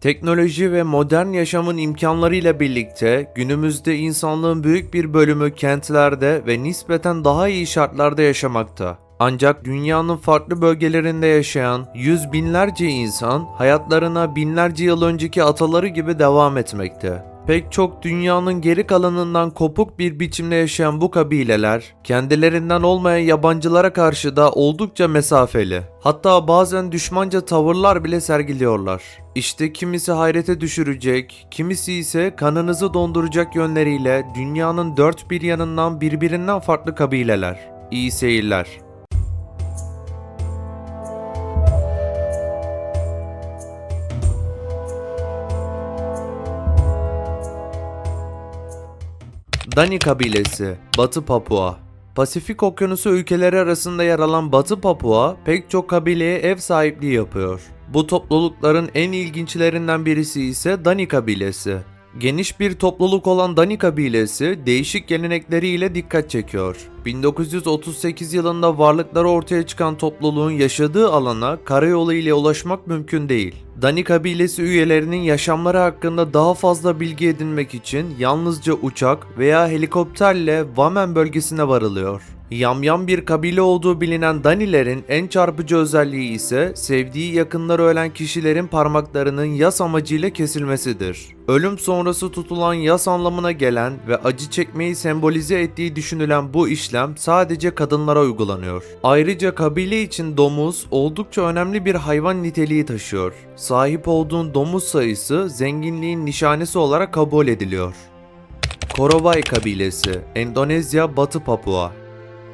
Teknoloji ve modern yaşamın imkanlarıyla birlikte günümüzde insanlığın büyük bir bölümü kentlerde ve nispeten daha iyi şartlarda yaşamakta. Ancak dünyanın farklı bölgelerinde yaşayan yüz binlerce insan hayatlarına binlerce yıl önceki ataları gibi devam etmekte. Pek çok dünyanın geri kalanından kopuk bir biçimde yaşayan bu kabileler, kendilerinden olmayan yabancılara karşı da oldukça mesafeli. Hatta bazen düşmanca tavırlar bile sergiliyorlar. İşte kimisi hayrete düşürecek, kimisi ise kanınızı donduracak yönleriyle dünyanın dört bir yanından birbirinden farklı kabileler. İyi seyirler. Dani kabilesi, Batı Papua. Pasifik Okyanusu ülkeleri arasında yer alan Batı Papua pek çok kabileye ev sahipliği yapıyor. Bu toplulukların en ilginçlerinden birisi ise Dani kabilesi. Geniş bir topluluk olan Dani kabilesi değişik gelenekleriyle dikkat çekiyor. 1938 yılında varlıkları ortaya çıkan topluluğun yaşadığı alana karayolu ile ulaşmak mümkün değil. Dani kabilesi üyelerinin yaşamları hakkında daha fazla bilgi edinmek için yalnızca uçak veya helikopterle Vamen bölgesine varılıyor. Yamyam bir kabile olduğu bilinen Danilerin en çarpıcı özelliği ise sevdiği yakınları ölen kişilerin parmaklarının yas amacıyla kesilmesidir. Ölüm sonrası tutulan yas anlamına gelen ve acı çekmeyi sembolize ettiği düşünülen bu işlem sadece kadınlara uygulanıyor. Ayrıca kabile için domuz oldukça önemli bir hayvan niteliği taşıyor. Sahip olduğun domuz sayısı zenginliğin nişanesi olarak kabul ediliyor. Korowai kabilesi, Endonezya, Batı Papua.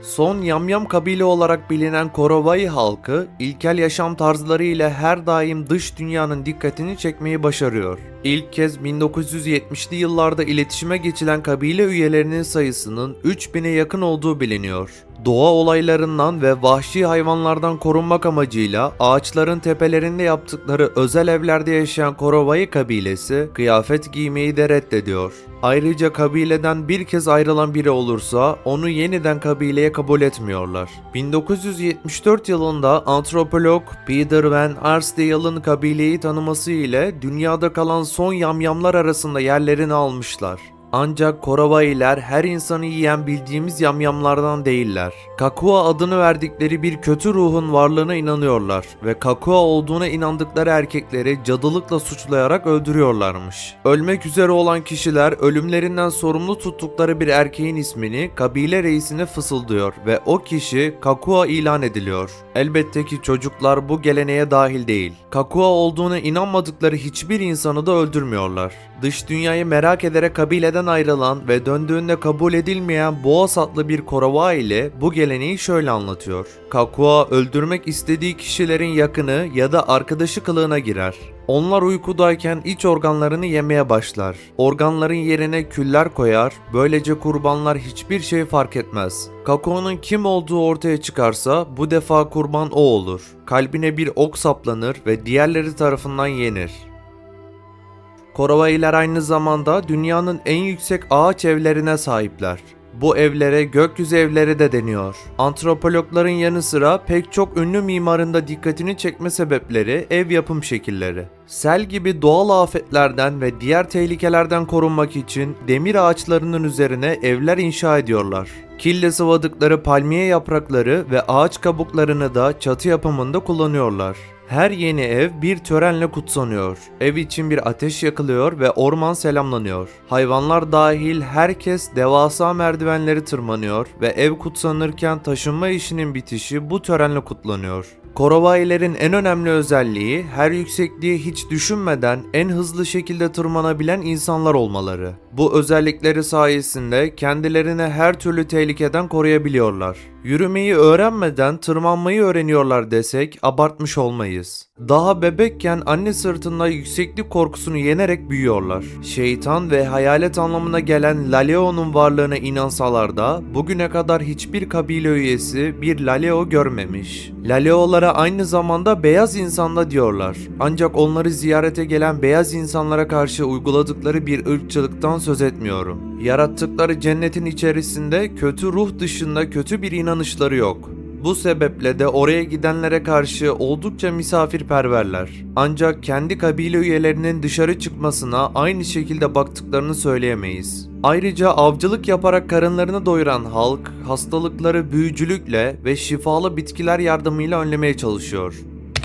Son Yamyam kabile olarak bilinen Korowai halkı, ilkel yaşam tarzları ile her daim dış dünyanın dikkatini çekmeyi başarıyor. İlk kez 1970'li yıllarda iletişime geçilen kabile üyelerinin sayısının 3000'e yakın olduğu biliniyor. Doğa olaylarından ve vahşi hayvanlardan korunmak amacıyla ağaçların tepelerinde yaptıkları özel evlerde yaşayan Korowai kabilesi kıyafet giymeyi de reddediyor. Ayrıca kabileden bir kez ayrılan biri olursa onu yeniden kabileye kabul etmiyorlar. 1974 yılında antropolog Peter Van Arsdale'ın kabileyi tanıması ile dünyada kalan son yamyamlar arasında yerlerini almışlar. Ancak Korowailer her insanı yiyen bildiğimiz yamyamlardan değiller. Kakua adını verdikleri bir kötü ruhun varlığına inanıyorlar ve Kakua olduğuna inandıkları erkekleri cadılıkla suçlayarak öldürüyorlarmış. Ölmek üzere olan kişiler ölümlerinden sorumlu tuttukları bir erkeğin ismini kabile reisine fısıldıyor ve o kişi Kakua ilan ediliyor. Elbette ki çocuklar bu geleneğe dahil değil. Kakua olduğuna inanmadıkları hiçbir insanı da öldürmüyorlar. Dış dünyayı merak ederek kabileden ayrılan ve döndüğünde kabul edilmeyen Boğaz adlı bir Korowai ile bu geleneği şöyle anlatıyor. Kakua öldürmek istediği kişilerin yakını ya da arkadaşı kılığına girer. Onlar uykudayken iç organlarını yemeye başlar. Organların yerine küller koyar, böylece kurbanlar hiçbir şey fark etmez. Kakua'nın kim olduğu ortaya çıkarsa bu defa kurban o olur. Kalbine bir ok saplanır ve diğerleri tarafından yenir. Korowailer aynı zamanda dünyanın en yüksek ağaç evlerine sahipler. Bu evlere gökyüzü evleri de deniyor. Antropologların yanı sıra pek çok ünlü mimarın da dikkatini çekme sebepleri ev yapım şekilleri. Sel gibi doğal afetlerden ve diğer tehlikelerden korunmak için demir ağaçlarının üzerine evler inşa ediyorlar. Kille sıvadıkları palmiye yaprakları ve ağaç kabuklarını da çatı yapımında kullanıyorlar. Her yeni ev bir törenle kutsanıyor. Ev için bir ateş yakılıyor ve orman selamlanıyor. Hayvanlar dahil herkes devasa merdivenleri tırmanıyor ve ev kutsanırken taşınma işinin bitişi bu törenle kutlanıyor. Korowailerin en önemli özelliği her yüksekliği hiç düşünmeden en hızlı şekilde tırmanabilen insanlar olmaları. Bu özellikleri sayesinde kendilerini her türlü tehlikeden koruyabiliyorlar. Yürümeyi öğrenmeden tırmanmayı öğreniyorlar desek abartmış olmayız. Daha bebekken anne sırtında yükseklik korkusunu yenerek büyüyorlar. Şeytan ve hayalet anlamına gelen Laleo'nun varlığına inansalar da bugüne kadar hiçbir kabile üyesi bir Laleo görmemiş. Laleo'lara aynı zamanda beyaz insan da diyorlar. Ancak onları ziyarete gelen beyaz insanlara karşı uyguladıkları bir ırkçılıktan söz etmiyorum. Yarattıkları cennetin içerisinde kötü ruh dışında kötü bir inanışları yok. Bu sebeple de oraya gidenlere karşı oldukça misafirperverler. Ancak kendi kabile üyelerinin dışarı çıkmasına aynı şekilde baktıklarını söyleyemeyiz. Ayrıca avcılık yaparak karınlarını doyuran halk, hastalıkları büyücülükle ve şifalı bitkiler yardımıyla önlemeye çalışıyor.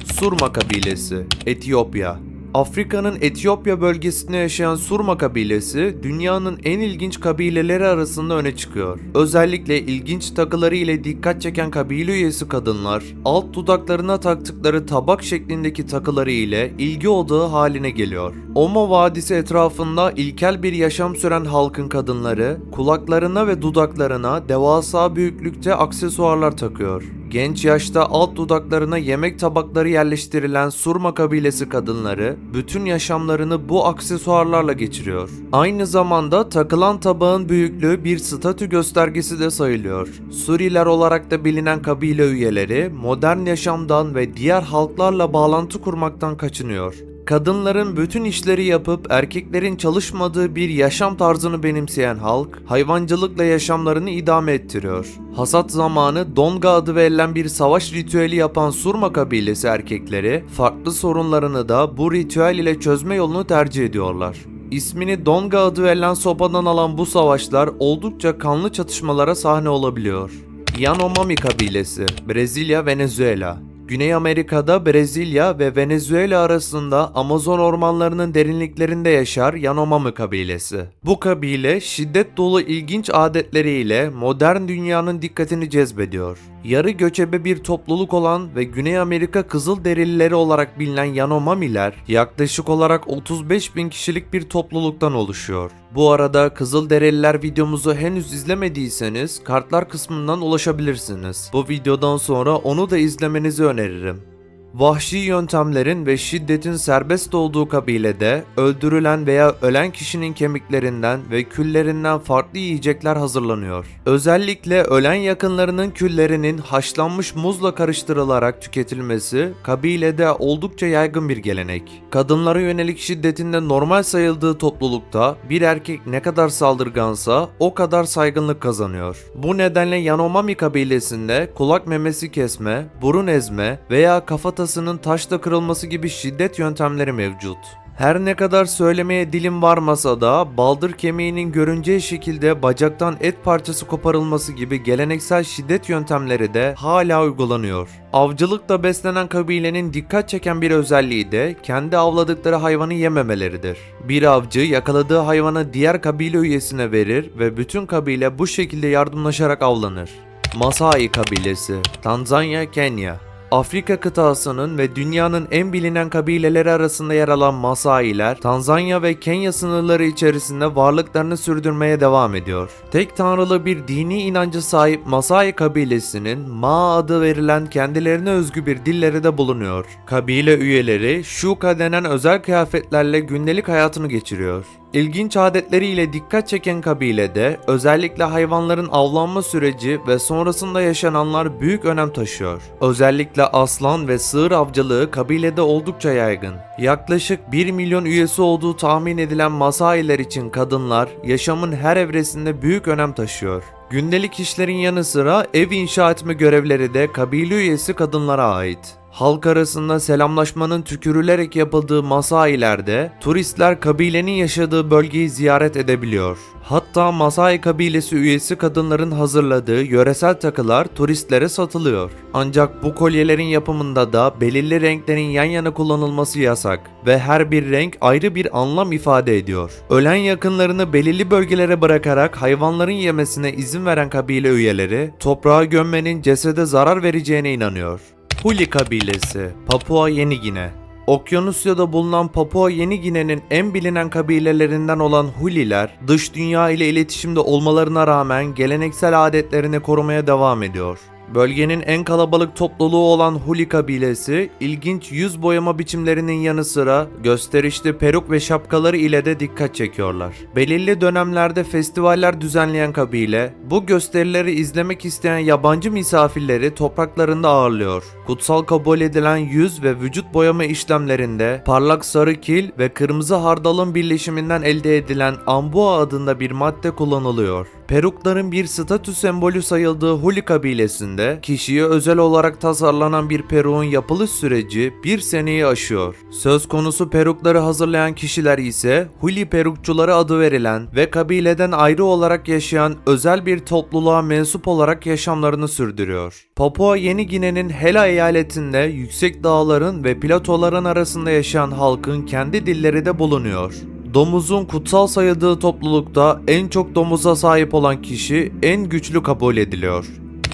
Surma kabilesi, Etiyopya. Afrika'nın Etiyopya bölgesinde yaşayan Surma kabilesi dünyanın en ilginç kabileleri arasında öne çıkıyor. Özellikle ilginç takıları ile dikkat çeken kabile üyesi kadınlar, alt dudaklarına taktıkları tabak şeklindeki takıları ile ilgi odağı haline geliyor. Omo Vadisi etrafında ilkel bir yaşam süren halkın kadınları, kulaklarına ve dudaklarına devasa büyüklükte aksesuarlar takıyor. Genç yaşta alt dudaklarına yemek tabakları yerleştirilen Surma kabilesi kadınları bütün yaşamlarını bu aksesuarlarla geçiriyor. Aynı zamanda takılan tabağın büyüklüğü bir statü göstergesi de sayılıyor. Suriler olarak da bilinen kabile üyeleri modern yaşamdan ve diğer halklarla bağlantı kurmaktan kaçınıyor. Kadınların bütün işleri yapıp erkeklerin çalışmadığı bir yaşam tarzını benimseyen halk, hayvancılıkla yaşamlarını idame ettiriyor. Hasat zamanı Donga adı verilen bir savaş ritüeli yapan Surma kabilesi erkekleri, farklı sorunlarını da bu ritüel ile çözme yolunu tercih ediyorlar. İsmini Donga adı verilen sopadan alan bu savaşlar oldukça kanlı çatışmalara sahne olabiliyor. Yanomami kabilesi, Brezilya, Venezuela. Güney Amerika'da Brezilya ve Venezuela arasında Amazon ormanlarının derinliklerinde yaşar Yanomami kabilesi. Bu kabile şiddet dolu ilginç adetleriyle modern dünyanın dikkatini cezbediyor. Yarı göçebe bir topluluk olan ve Güney Amerika Kızılderilileri olarak bilinen Yanomamiler yaklaşık olarak 35.000 kişilik bir topluluktan oluşuyor. Bu arada Kızılderililer videomuzu henüz izlemediyseniz kartlar kısmından ulaşabilirsiniz. Bu videodan sonra onu da izlemenizi öneririm. Vahşi yöntemlerin ve şiddetin serbest olduğu kabilede öldürülen veya ölen kişinin kemiklerinden ve küllerinden farklı yiyecekler hazırlanıyor. Özellikle ölen yakınlarının küllerinin haşlanmış muzla karıştırılarak tüketilmesi kabilede oldukça yaygın bir gelenek. Kadınlara yönelik şiddetinde normal sayıldığı toplulukta bir erkek ne kadar saldırgansa o kadar saygınlık kazanıyor. Bu nedenle Yanomami kabilesinde kulak memesi kesme, burun ezme veya kafatasının taşla kırılması gibi şiddet yöntemleri mevcut. Her ne kadar söylemeye dilim varmasa da baldır kemiğinin görüneceği şekilde bacaktan et parçası koparılması gibi geleneksel şiddet yöntemleri de hala uygulanıyor. Avcılıkla beslenen kabilenin dikkat çeken bir özelliği de kendi avladıkları hayvanı yememeleridir. Bir avcı yakaladığı hayvanı diğer kabile üyesine verir ve bütün kabile bu şekilde yardımlaşarak avlanır. Masai kabilesi, Tanzanya, Kenya. Afrika kıtasının ve dünyanın en bilinen kabileleri arasında yer alan Masailer, Tanzanya ve Kenya sınırları içerisinde varlıklarını sürdürmeye devam ediyor. Tek tanrılı bir dini inancı sahip Masai kabilesinin Ma adı verilen kendilerine özgü bir dilleri de bulunuyor. Kabile üyeleri Shuka denen özel kıyafetlerle gündelik hayatını geçiriyor. İlginç adetleriyle dikkat çeken kabilede özellikle hayvanların avlanma süreci ve sonrasında yaşananlar büyük önem taşıyor. Özellikle aslan ve sığır avcılığı kabilede oldukça yaygın. Yaklaşık 1 milyon üyesi olduğu tahmin edilen Masailer için kadınlar yaşamın her evresinde büyük önem taşıyor. Gündelik işlerin yanı sıra ev inşa etme görevleri de kabile üyesi kadınlara ait. Halk arasında selamlaşmanın tükürülerek yapıldığı Masailerde turistler kabilenin yaşadığı bölgeyi ziyaret edebiliyor. Hatta Masai kabilesi üyesi kadınların hazırladığı yöresel takılar turistlere satılıyor. Ancak bu kolyelerin yapımında da belirli renklerin yan yana kullanılması yasak ve her bir renk ayrı bir anlam ifade ediyor. Ölen yakınlarını belirli bölgelere bırakarak hayvanların yemesine izin veren kabile üyeleri toprağa gömmenin cesede zarar vereceğine inanıyor. Huli kabilesi, Papua Yeni Gine. Okyanusya'da bulunan Papua Yeni Gine'nin en bilinen kabilelerinden olan Huliler, dış dünya ile iletişimde olmalarına rağmen geleneksel adetlerini korumaya devam ediyor. Bölgenin en kalabalık topluluğu olan Huli kabilesi, ilginç yüz boyama biçimlerinin yanı sıra gösterişli peruk ve şapkaları ile de dikkat çekiyorlar. Belirli dönemlerde festivaller düzenleyen kabile, bu gösterileri izlemek isteyen yabancı misafirleri topraklarında ağırlıyor. Kutsal kabul edilen yüz ve vücut boyama işlemlerinde parlak sarı kil ve kırmızı hardalın birleşiminden elde edilen ambua adında bir madde kullanılıyor. Perukların bir statü sembolü sayıldığı Huli kabilesinde kişiye özel olarak tasarlanan bir peruğun yapılış süreci bir seneyi aşıyor. Söz konusu perukları hazırlayan kişiler ise Huli perukçuları adı verilen ve kabileden ayrı olarak yaşayan özel bir topluluğa mensup olarak yaşamlarını sürdürüyor. Papua Yeni Gine'nin Hela eyaletinde yüksek dağların ve platoların arasında yaşayan halkın kendi dilleri de bulunuyor. Domuzun kutsal sayıldığı toplulukta en çok domuza sahip olan kişi en güçlü kabul ediliyor.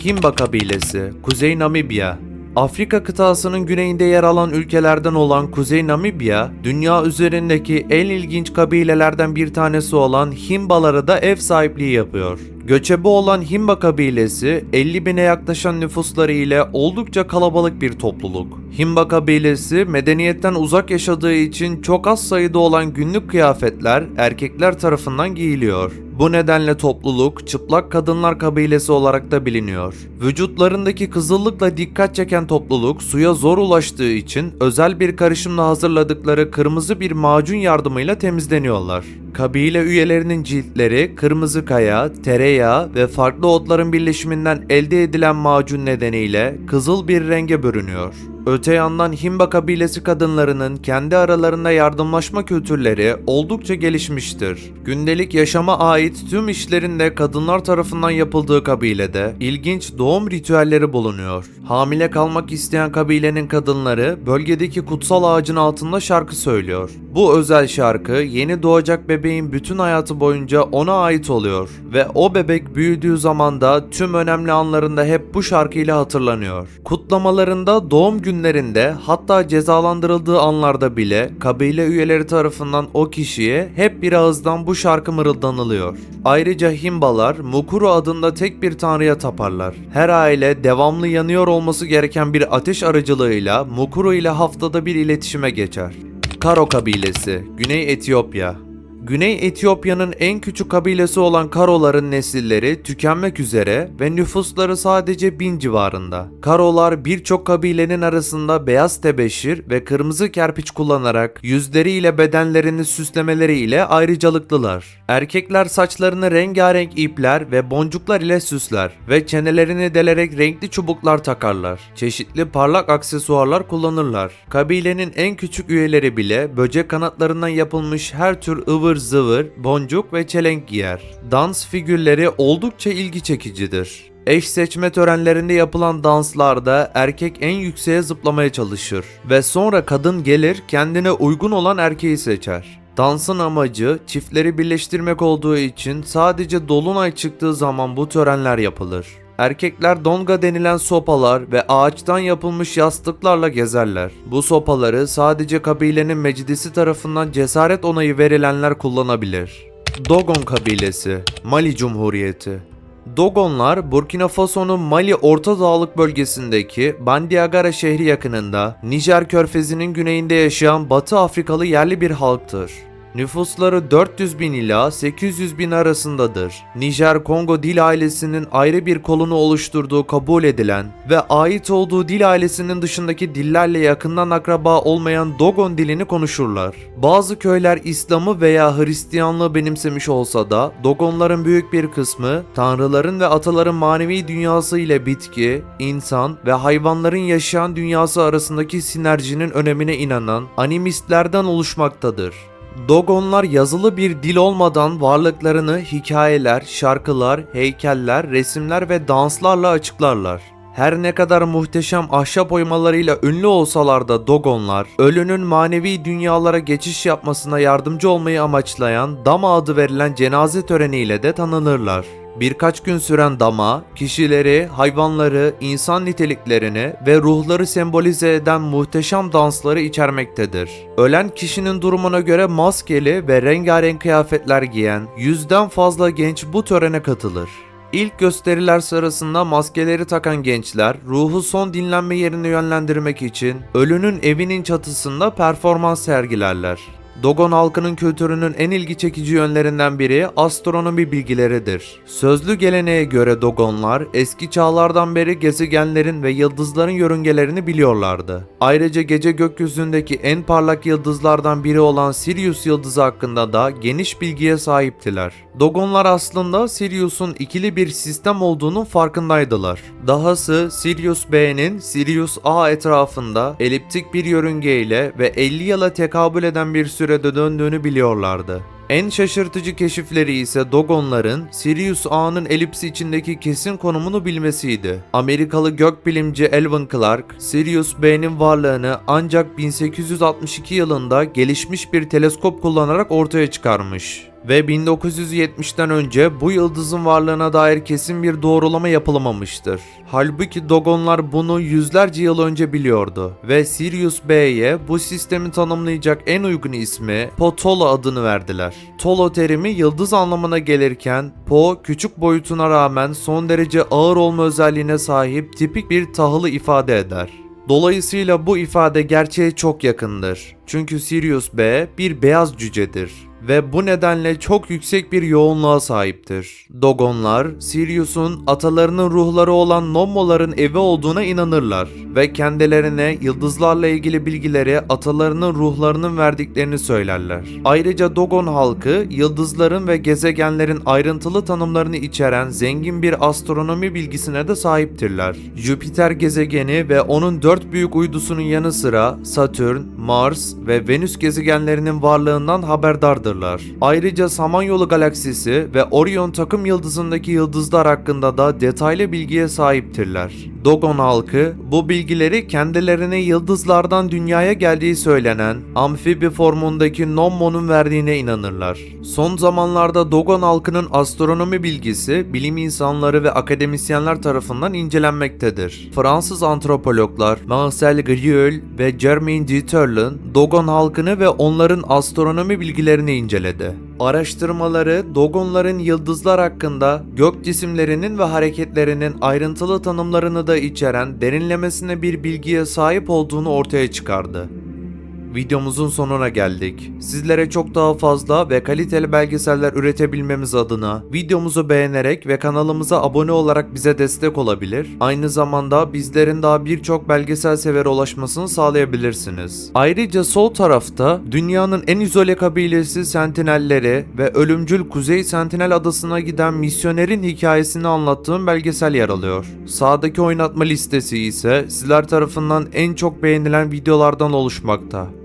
Himba kabilesi, Kuzey Namibya. Afrika kıtasının güneyinde yer alan ülkelerden olan Kuzey Namibya, dünya üzerindeki en ilginç kabilelerden bir tanesi olan Himbalara da ev sahipliği yapıyor. Göçebe olan Himba kabilesi 50 bine yaklaşan nüfusları ile oldukça kalabalık bir topluluk. Himba kabilesi medeniyetten uzak yaşadığı için çok az sayıda olan günlük kıyafetler erkekler tarafından giyiliyor. Bu nedenle topluluk çıplak kadınlar kabilesi olarak da biliniyor. Vücutlarındaki kızıllıkla dikkat çeken topluluk suya zor ulaştığı için özel bir karışımla hazırladıkları kırmızı bir macun yardımıyla temizleniyorlar. Kabile üyelerinin ciltleri kırmızı kaya, tereyağı ve farklı otların birleşiminden elde edilen macun nedeniyle kızıl bir renge bürünüyor. Öte yandan Himba kabilesi kadınlarının kendi aralarında yardımlaşma kültürleri oldukça gelişmiştir. Gündelik yaşama ait tüm işlerin de kadınlar tarafından yapıldığı kabilede ilginç doğum ritüelleri bulunuyor. Hamile kalmak isteyen kabilenin kadınları bölgedeki kutsal ağacın altında şarkı söylüyor. Bu özel şarkı yeni doğacak bebeğin bütün hayatı boyunca ona ait oluyor ve o bebek büyüdüğü zaman da tüm önemli anlarında hep bu şarkıyla hatırlanıyor. Kutlamalarında, doğum günlerinde, hatta cezalandırıldığı anlarda bile kabile üyeleri tarafından o kişiye hep bir ağızdan bu şarkı mırıldanılıyor. Ayrıca Himbalar Mukuru adında tek bir tanrıya taparlar. Her aile devamlı yanıyor olması gereken bir ateş aracılığıyla Mukuru ile haftada bir iletişime geçer. Karo kabilesi, Güney Etiyopya. Güney Etiyopya'nın en küçük kabilesi olan Karoların nesilleri tükenmek üzere ve nüfusları sadece 1000 civarında. Karolar birçok kabilenin arasında beyaz tebeşir ve kırmızı kerpiç kullanarak yüzleriyle bedenlerini süslemeleriyle ayrıcalıklılar. Erkekler saçlarını rengarenk ipler ve boncuklar ile süsler ve çenelerini delerek renkli çubuklar takarlar. Çeşitli parlak aksesuarlar kullanırlar. Kabilenin en küçük üyeleri bile böcek kanatlarından yapılmış her tür ıvır zıvır, boncuk ve çelenk giyer. Dans figürleri oldukça ilgi çekicidir. Eş seçme törenlerinde yapılan danslarda erkek en yükseğe zıplamaya çalışır ve sonra kadın gelir kendine uygun olan erkeği seçer. Dansın amacı çiftleri birleştirmek olduğu için sadece dolunay çıktığı zaman bu törenler yapılır. Erkekler donga denilen sopalar ve ağaçtan yapılmış yastıklarla gezerler. Bu sopaları sadece kabilenin meclisi tarafından cesaret onayı verilenler kullanabilir. Dogon kabilesi, Mali Cumhuriyeti. Dogonlar, Burkina Faso'nun Mali Orta Dağlık bölgesindeki Bandiagara şehri yakınında Nijer Körfezi'nin güneyinde yaşayan Batı Afrikalı yerli bir halktır. Nüfusları 400 bin ila 800 bin arasındadır. Nijer-Kongo dil ailesinin ayrı bir kolunu oluşturduğu kabul edilen ve ait olduğu dil ailesinin dışındaki dillerle yakından akraba olmayan Dogon dilini konuşurlar. Bazı köyler İslam'ı veya Hristiyanlığı benimsemiş olsa da Dogonların büyük bir kısmı tanrıların ve ataların manevi dünyası ile bitki, insan ve hayvanların yaşayan dünyası arasındaki sinerjinin önemine inanan animistlerden oluşmaktadır. Dogonlar yazılı bir dil olmadan varlıklarını hikayeler, şarkılar, heykeller, resimler ve danslarla açıklarlar. Her ne kadar muhteşem ahşap oymalarıyla ünlü olsalar da Dogonlar, ölünün manevi dünyalara geçiş yapmasına yardımcı olmayı amaçlayan Dama adı verilen cenaze töreniyle de tanınırlar. Birkaç gün süren dama, kişileri, hayvanları, insan niteliklerini ve ruhları sembolize eden muhteşem dansları içermektedir. Ölen kişinin durumuna göre maskeli ve rengarenk kıyafetler giyen 100'den fazla genç bu törene katılır. İlk gösteriler sırasında maskeleri takan gençler, ruhu son dinlenme yerine yönlendirmek için ölünün evinin çatısında performans sergilerler. Dogon halkının kültürünün en ilgi çekici yönlerinden biri astronomi bilgileridir. Sözlü geleneğe göre Dogonlar eski çağlardan beri gezegenlerin ve yıldızların yörüngelerini biliyorlardı. Ayrıca gece gökyüzündeki en parlak yıldızlardan biri olan Sirius yıldızı hakkında da geniş bilgiye sahiptiler. Dogonlar aslında Sirius'un ikili bir sistem olduğunun farkındaydılar. Dahası Sirius B'nin Sirius A etrafında eliptik bir yörüngeyle ve 50 yıla tekabül eden bir sürede döndüğünü biliyorlardı. En şaşırtıcı keşifleri ise Dogonların Sirius A'nın elipsi içindeki kesin konumunu bilmesiydi. Amerikalı gökbilimci Alvin Clark, Sirius B'nin varlığını ancak 1862 yılında gelişmiş bir teleskop kullanarak ortaya çıkarmış. Ve 1970'ten önce bu yıldızın varlığına dair kesin bir doğrulama yapılamamıştır. Halbuki Dogonlar bunu yüzlerce yıl önce biliyordu ve Sirius B'ye bu sistemi tanımlayacak en uygun ismi Po-Tolo adını verdiler. Tolo terimi yıldız anlamına gelirken Po küçük boyutuna rağmen son derece ağır olma özelliğine sahip tipik bir tahılı ifade eder. Dolayısıyla bu ifade gerçeğe çok yakındır. Çünkü Sirius B bir beyaz cücedir ve bu nedenle çok yüksek bir yoğunluğa sahiptir. Dogonlar, Sirius'un atalarının ruhları olan Nommo'ların evi olduğuna inanırlar ve kendilerine yıldızlarla ilgili bilgileri atalarının ruhlarının verdiklerini söylerler. Ayrıca Dogon halkı, yıldızların ve gezegenlerin ayrıntılı tanımlarını içeren zengin bir astronomi bilgisine de sahiptirler. Jüpiter gezegeni ve onun 4 büyük uydusunun yanı sıra Satürn, Mars ve Venüs gezegenlerinin varlığından haberdardırlar. Ayrıca Samanyolu galaksisi ve Orion takım yıldızındaki yıldızlar hakkında da detaylı bilgiye sahiptirler. Dogon halkı bu bilgileri kendilerine yıldızlardan dünyaya geldiği söylenen amfibi formundaki Nommo'nun verdiğine inanırlar. Son zamanlarda Dogon halkının astronomi bilgisi bilim insanları ve akademisyenler tarafından incelenmektedir. Fransız antropologlar Marcel Grieux ve Germain Dieterlen Dogon halkını ve onların astronomi bilgilerini inceledi. Araştırmaları Dogonların yıldızlar hakkında gök cisimlerinin ve hareketlerinin ayrıntılı tanımlarını da içeren derinlemesine bir bilgiye sahip olduğunu ortaya çıkardı. Videomuzun sonuna geldik. Sizlere çok daha fazla ve kaliteli belgeseller üretebilmemiz adına videomuzu beğenerek ve kanalımıza abone olarak bize destek olabilir. Aynı zamanda bizlerin daha birçok belgesel severe ulaşmasını sağlayabilirsiniz. Ayrıca sol tarafta dünyanın en izole kabilesi Sentinelleri ve ölümcül Kuzey Sentinel adasına giden misyonerin hikayesini anlattığım belgesel yer alıyor. Sağdaki oynatma listesi ise sizler tarafından en çok beğenilen videolardan oluşmakta.